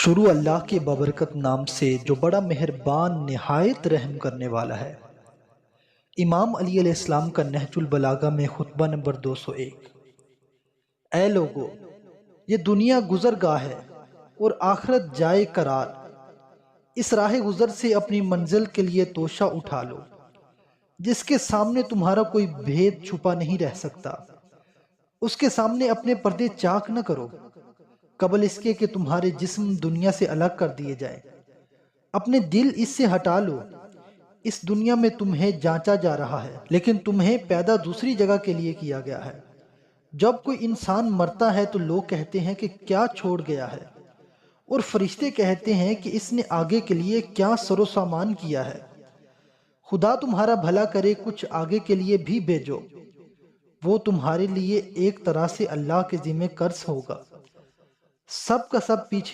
شروع اللہ کے بابرکت نام سے جو بڑا مہربان نہایت رحم کرنے والا ہے۔ امام علی علیہ السلام کا نہج البلاغہ میں خطبہ نمبر 201۔ اے لوگو، یہ دنیا گزرگاہ ہے اور آخرت جائے قرار۔ اس راہ گزر سے اپنی منزل کے لیے توشہ اٹھا لو، جس کے سامنے تمہارا کوئی بھید چھپا نہیں رہ سکتا۔ اس کے سامنے اپنے پردے چاک نہ کرو، قبل اس کے کہ تمہارے جسم دنیا سے الگ کر دیے جائیں۔ اپنے دل اس سے ہٹا لو۔ اس دنیا میں تمہیں جانچا جا رہا ہے، لیکن تمہیں پیدا دوسری جگہ کے لیے کیا گیا ہے۔ جب کوئی انسان مرتا ہے تو لوگ کہتے ہیں کہ کیا چھوڑ گیا ہے، اور فرشتے کہتے ہیں کہ اس نے آگے کے لیے کیا سر و سامان کیا ہے۔ خدا تمہارا بھلا کرے، کچھ آگے کے لیے بھی بھیجو، وہ تمہارے لیے ایک طرح سے اللہ کے ذمہ قرض ہوگا۔ سب کا سب پیچھے